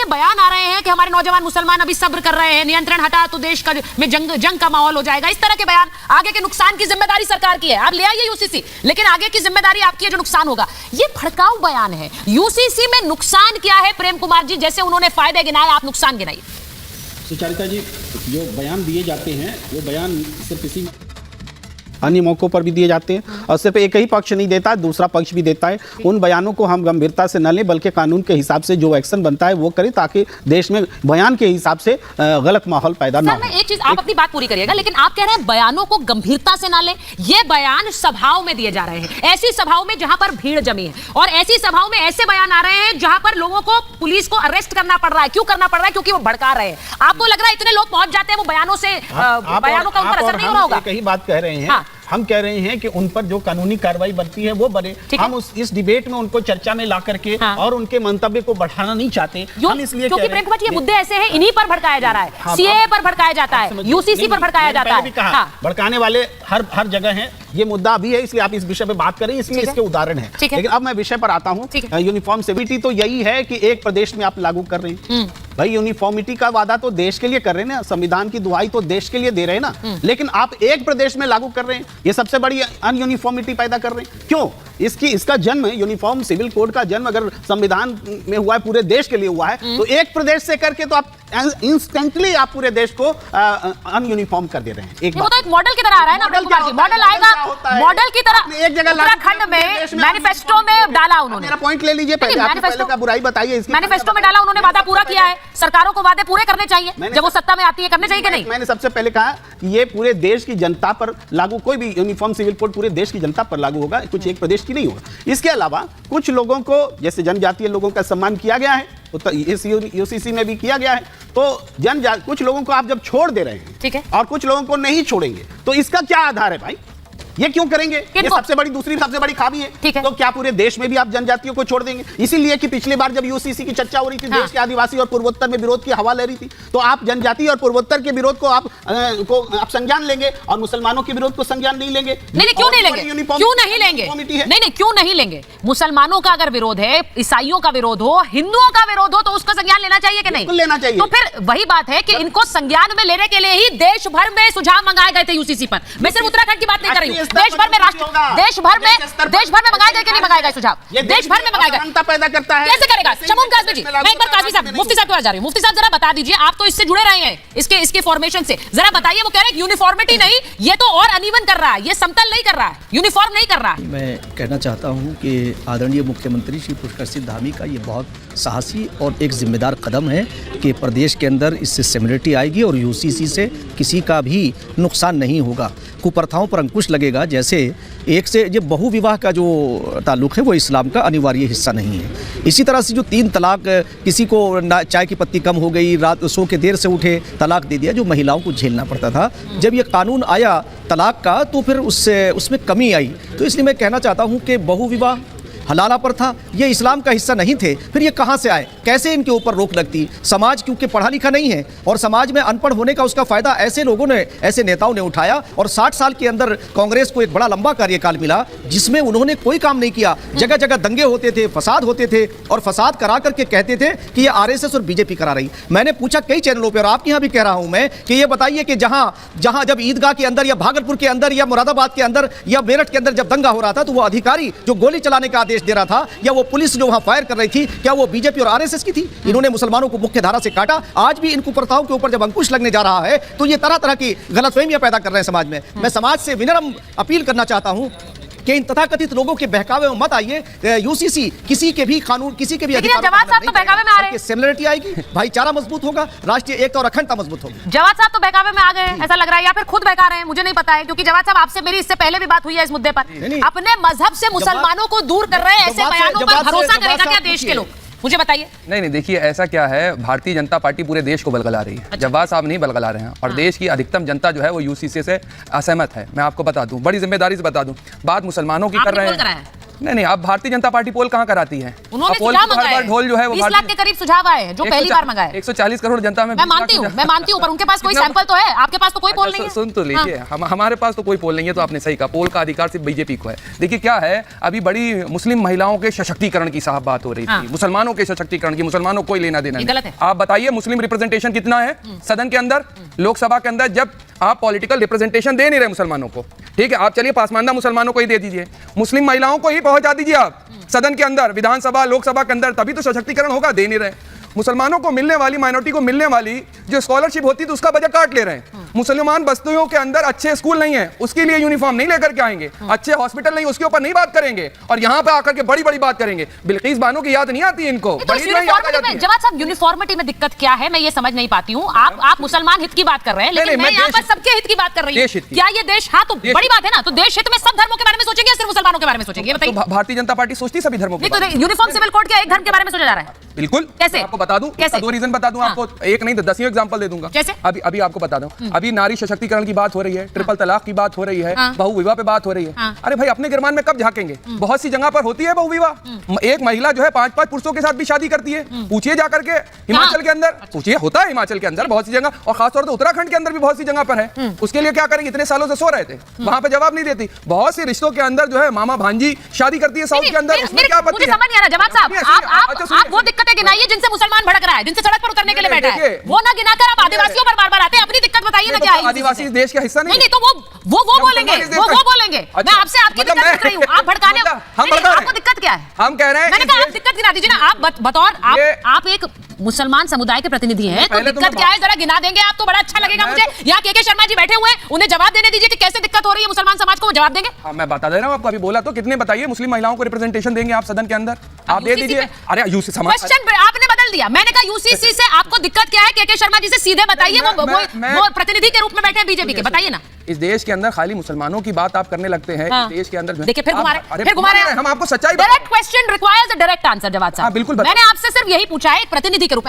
बयान आ रहे हैं कि हमारे नौजवान मुसलमान अभी सब्र कर रहे हैं, नियंत्रण हटा तो देश का में जंग का माहौल हो जाएगा, इस तरह के बयान, आगे के नुकसान की जिम्मेदारी सरकार की है, आप ले आइए यूसीसी, लेकिन आगे की जिम्मेदारी आपकी है जो नुकसान होगा। ये भड़काऊ बयान है। यूसीसी में नुकसान क्या है प्रेम कुमार जी? जैसे उन्होंने फायदे गिनाए, आप नुकसान गिनाइए। सुचारिता जी, जो बयान दिए जाते हैं वो बयान सिर्फ किसी अन्य मौकों पर भी दिए जाते हैं और सिर्फ एक ही पक्ष नहीं देता, दूसरा पक्ष भी देता है। उन बयानों को हम गंभीरता से न लें, बल्कि कानून के हिसाब से जो एक्शन बनता है वो करें, ताकि देश में बयान के हिसाब से गलत माहौल पैदा ना हो। एक चीज, आप अपनी बात पूरी करिएगा, लेकिन आप कह रहे हैं बयानों को गंभीरता से ना लें। ये बयान सभाओं में दिए जा रहे हैं, ऐसी सभाओं में जहां पर भीड़ जमी है, और ऐसी सभाओं में ऐसे बयान आ रहे हैं जहां पर लोगों को, पुलिस को अरेस्ट करना पड़ रहा है। क्यों करना पड़ रहा है? क्योंकि वो भड़का रहे हैं। आपको लग रहा है इतने लोग पहुंच जाते हैं वो बयानों से, बयानों का उन पर असर नहीं हो रहा होगा? एक ही बात कह रहे हैं, हम कह रहे हैं कि उन पर जो कानूनी कार्रवाई बनती है वो बने। हम इस डिबेट में उनको चर्चा में ला करके और उनके मंतव्य को बढ़ाना नहीं चाहते। हम इसलिए क्योंकि प्रेम कुमार जी, ये मुद्दे ऐसे हैं, इन्हीं पर भड़काया जा रहा है, सीएए पर भड़काया जाता है, यूसीसी पर भड़काया जाता है। भड़काने वाले हर जगह हैं। ये मुद्दा अभी है, इसलिए आप इस विषय पे बात करें, इसलिए इसके उदाहरण है। लेकिन अब मैं विषय पर आता हूँ। यूनिफॉर्म सिविलिटी तो यही है कि एक प्रदेश में आप लागू कर रहे हैं। भाई, यूनिफॉर्मिटी का वादा तो देश के लिए कर रहे हैं ना, संविधान की दुहाई तो देश के लिए दे रहे हैं ना, लेकिन आप एक प्रदेश में लागू कर रहे हैं, ये सबसे बड़ी अनयूनिफॉर्मिटी पैदा कर रहे हैं। क्यों? इसका जन्म, यूनिफॉर्म सिविल कोड का जन्म अगर संविधान में हुआ है, पूरे देश के लिए हुआ है, तो एक प्रदेश से करके तो आप इंस्टेंटली आप पूरे देश को अनयूनिफॉर्म कर दे रहे हैं। वो तो एक मॉडल की तरह आ रहा है ना प्रेम कुमार जी, मॉडल आएगा, मॉडल की तरह एक जगह उत्तराखंड में मैनिफेस्टो में डाला उन्होंने। मेरा पॉइंट ले लीजिए, पहले का बुराई बताइए। मैनिफेस्टो में डाला उन्होंने, वादा पूरा किया है। सरकारों को वादे पूरे करने चाहिए, जब वो सत्ता में आती है करने चाहिए कि नहीं? मैंने सबसे पहले कहा कि ये पूरे देश की जनता पर लागू, कोई भी यूनिफॉर्म सिविल कोड पूरे देश की जनता पर लागू होगा, कुछ एक प्रदेश की नहीं होगा। इसके अलावा कुछ लोगों को, जैसे जनजातीय लोगों का सम्मान किया गया है, तो इस यूसीसी में भी किया गया है, तो कुछ लोगों को आप जब छोड़ दे रहे हैं, ठीक है, और कुछ लोगों को नहीं छोड़ेंगे, तो इसका क्या आधार है भाई? ये क्यों करेंगे? ये सबसे बड़ी खामी है। तो क्या पूरे देश में भी आप जनजातियों को छोड़ देंगे? इसीलिए कि पिछली बार जब यूसीसी की चर्चा हो रही थी, देश के आदिवासी और पूर्वोत्तर में विरोध की हवा ले रही थी, तो आप जनजाति और पूर्वोत्तर के विरोध को आप संज्ञान लेंगे और मुसलमानों के विरोध को संज्ञान नहीं लेंगे? नहीं, क्यों नहीं लेंगे? क्यों नहीं लेंगे? नहीं, क्यों नहीं लेंगे? मुसलमानों का अगर विरोध है, ईसाइयों का विरोध हो, हिंदुओं का विरोध हो, तो उसका संज्ञान लेना चाहिए कि नहीं? लेना चाहिए। तो फिर वही बात है कि इनको संज्ञान में लेने के लिए ही देश भर में सुझाव मंगाए गए थे यूसीसी पर। मैं सिर्फ उत्तराखंड की बात नहीं कर रही हूँ, देश भर में देश भर में मंगाए गए कि नहीं मंगाए गए सुझाव? देश भर में मंगाए गए। पैदा करता है। कैसे करेगा? शमूम काज़मी जी, मैं एक बार काज़मी साहब, मुफ्ती साहब के पास जा रही हूं। मुफ्ती साहब जरा बता दीजिए, आप तो इससे जुड़े रहे हैं, इसके फॉर्मेशन से, जरा बताइए। वो कह रहे हैं यूनिफॉर्मिटी नहीं, ये तो और अनइवन कर रहा है, ये समतल नहीं कर रहा है, यूनिफॉर्म नहीं कर रहा है। मैं कहना चाहता हूं कि आदरणीय मुख्यमंत्री श्री पुष्कर सिंह धामी का ये बहुत साहसी और एक जिम्मेदार कदम है कि प्रदेश के अंदर इससे सिमिलरिटी आएगी और यूसीसी से किसी का भी नुकसान नहीं होगा, कुप्रथाओं पर अंकुश लगेगा। जैसे एक से ये बहु विवाह का जो ताल्लुक़ है वो इस्लाम का अनिवार्य हिस्सा नहीं है। इसी तरह से जो 3 तलाक, किसी को चाय की पत्ती कम हो गई, रात सो के देर से उठे, तलाक दे दिया, जो महिलाओं को झेलना पड़ता था, जब ये कानून आया तलाक का तो फिर उसमें कमी आई। तो इसलिए मैं कहना चाहता हूँ कि बहु विवाह, हलाला पर था, ये इस्लाम का हिस्सा नहीं थे, फिर ये कहाँ से आए? कैसे इनके ऊपर रोक लगती? समाज क्योंकि पढ़ा लिखा नहीं है और समाज में अनपढ़ होने का उसका फ़ायदा ऐसे लोगों ने, ऐसे नेताओं ने उठाया और 60 साल के अंदर कांग्रेस को एक बड़ा लंबा कार्यकाल मिला जिसमें उन्होंने कोई काम नहीं किया। जगह जगह दंगे होते थे, फसाद होते थे और फसाद करा करके कहते थे कि ये आरएसएस और बीजेपी करा रही। मैंने पूछा कई चैनलों पर और आपके यहाँ भी कह रहा हूँ मैं कि ये बताइए कि जहाँ जब ईदगाह के अंदर या भागलपुर के अंदर या मुरादाबाद के अंदर या मेरठ के अंदर जब दंगा हो रहा था, तो वो अधिकारी जो गोली चलाने का आदेश दे रहा था या वो पुलिस जो वहां फायर कर रही थी, क्या वो बीजेपी और आरएसएस की थी? इन्होंने मुसलमानों को मुख्य धारा से काटा। आज भी इन कुप्रथाओं के ऊपर जब अंकुश लगने जा रहा है तो ये तरह तरह की गलतफहमियां पैदा कर रहे हैं समाज में। मैं समाज से विनम्र अपील करना चाहता हूं कि इन तथाकथित लोगों के बहकावे में मत आइए। यूसीसी किसी के भी कानून, किसी के भी अधिकार, जवाब साहब तो बहकावे में आ रहे हैं, सिमिलरिटी आएगी, भाईचारा मजबूत होगा, राष्ट्रीय एकता और अखंडता मजबूत होगी। जवाब साहब तो बहकावे में आ गए ऐसा लग रहा है, या फिर खुद बहका रहे हैं, मुझे नहीं पता है, क्योंकि जवाब साहब आपसे मेरी इससे पहले भी बात हुई है इस मुद्दे पर। अपने मजहब से मुसलमानों को दूर कर रहे हैं, ऐसे बयानों पर भरोसा करेगा क्या देश के लोग? मुझे बताइए। नहीं, देखिए ऐसा क्या है, भारतीय जनता पार्टी पूरे देश को बलगला रही है। अच्छा। जवाब साहब नहीं बलगला रहे हैं और देश की अधिकतम जनता जो है वो यूसीसी से असहमत है। मैं आपको बता दूं, बड़ी जिम्मेदारी से बता दूं, बात मुसलमानों की कर रहे हैं। नहीं, अब भारतीय जनता पार्टी पोल कहाँ कराती है? उन्होंने पोल सुझाव तो हर मंगाए बार ढोल जो है वो 20 लाख के करीब सुझाव आए हैं जो पहली बार मंगाए। 140 करोड़ जनता में मैं मानती हूँ, पर उनके पास कोई सैंपल तो है, आपके पास तो कोई पोल नहीं है। सुन तो लीजिए, हमारे पास तो कोई पोल नहीं है, तो आपने सही कहा, पोल का अधिकार सिर्फ बीजेपी को है। देखिए क्या है, अभी बड़ी मुस्लिम महिलाओं के सशक्तिकरण की साहब बात हो रही थी, मुसलमानों के सशक्तिकरण की, मुसलमानों को कोई लेना देना नहीं। आप बताइए मुस्लिम रिप्रेजेंटेशन कितना है सदन के अंदर, लोकसभा के अंदर, जब आप पॉलिटिकल रिप्रेजेंटेशन दे नहीं रहे मुसलमानों को, ठीक है, आप चलिए पासमानदा मुसलमानों को ही दे दीजिए, मुस्लिम महिलाओं को ही पहुंचा दीजिए आप सदन के अंदर, विधानसभा लोकसभा के अंदर, तभी तो सशक्तिकरण होगा। दे नहीं रहे। मुसलमानों को मिलने वाली, माइनॉरिटी को मिलने वाली जो स्कॉलरशिप होती है, तो उसका बजट काट ले रहे हैं। मुसलमान बस्तियों के अंदर अच्छे स्कूल नहीं है, उसके लिए यूनिफॉर्म नहीं लेकर के आएंगे, अच्छे हॉस्पिटल नहीं, उसके ऊपर नहीं बात करेंगे, और यहाँ पे आकर के बड़ी बड़ी बात करेंगे। बिल्किस बानो की याद नहीं आती इनको। जवाब साहब, यूनिफॉर्मिटी में दिक्कत क्या है, मैं ये समझ नहीं पाती हूँ। आप मुसलमान हित की बात कर रहे हैं, लेकिन मैं यहाँ पर सबके हित की बात कर रही हूँ। क्या ये देश, हाँ तो बड़ी बात है ना, तो देश हित में सब धर्मों के बारे में सोचेंगे या सिर्फ मुसलमानों के बारे में सोचेंगे? बताइए। भारतीय जनता पार्टी सोचती सभी धर्मों के बारे में। यूनिफॉर्म सिविल कोड के एक धर्म के बारे में सोचा जा रहा है? बिल्कुल। कैसे? आपको बता दूं, कैसे? 2 रीजन बता दूं आपको, एक नहीं तो 10 एग्जांपल दे दूंगा। कैसे? अभी आपको बता दूं, अभी नारी सशक्तिकरण की बात हो रही है, ट्रिपल तलाक की बात हो रही है, बहु विवाह पे बात हो रही है। अरे भाई, अपने गिरमान में कब झांकेंगे? बहुत सी जगह पर होती है बहु विवाह। एक महिला जो है 5-5 पुरुषों के साथ भी शादी करती है। पूछिए जाकर के हिमाचल के अंदर, पूछिए, होता है हिमाचल के अंदर बहुत सी जगह, और खासतौर से उत्तराखंड के अंदर भी बहुत सी जगह पर है। उसके लिए क्या करेंगे? इतने सालों से सो रहे थे, वहां पे जवाब नहीं देती। बहुत से रिश्तों के अंदर जो है मामा भांजी शादी करती है साउथ के अंदर, उसमें क्या आपत्ति है? समझ नहीं आ रहा जवाब साहब, आप वो दिक्कतें गिनाइए जिनसे मुसलमान भड़क रहा है, जिनसे सड़क पर उतरने के लिए बैठा है, वो ना गिनाकर आप आदिवासियों पर बार-बार आते हैं। अपनी दिक्कत बताइए ना क्या है? आदिवासी देश का हिस्सा नहीं, तो वो बोलेंगे, वो बोलेंगे। मैं आपसे आपकी दिक्कत पूछ रही हूँ, आप भड़काने, आपको दिक्कत क्या है? हम कह रहे हैं, मैंने कहा आप दिक्कत गिना दीजिए ना। आप बतौर आप एक मुसलमान समुदाय के प्रतिनिधि हैं, तो दिक्कत क्या है जरा गिना देंगे आप तो बड़ा अच्छा लगेगा मुझे। यहाँ के शर्मा जी बैठे हुए हैं, उन्हें जवाब देने दीजिए कि कैसे दिक्कत हो रही है मुसलमान समाज को, वो जवाब देंगे। मैं बता दे रहा हूँ आपको, अभी बोला तो कितने बताइए मुस्लिम महिलाओं को रिप्रेजेंटेशन देंगे आप सदन के अंदर? आप दे दीजिए। अरे यूसी समाज, क्वेश्चन आपने बदल दिया। मैंने कहा यूसीसी से आपको दिक्कत क्या है, के शर्मा जी से सीधे बताइए, वो प्रतिनिधि के रूप में बैठे हैं बीजेपी के, बताइए ना। इस देश के अंदर खाली मुसलमानों की बात आप करने लगते हैं। हाँ। इस देश के अंदर देखिए फिर घुमारे हम आपको सच्चाई, direct question requires a direct answer. जवाब साहब, बिल्कुल मैंने आपसे सिर्फ यही पूछा है एक प्रतिनिधि के रूप में।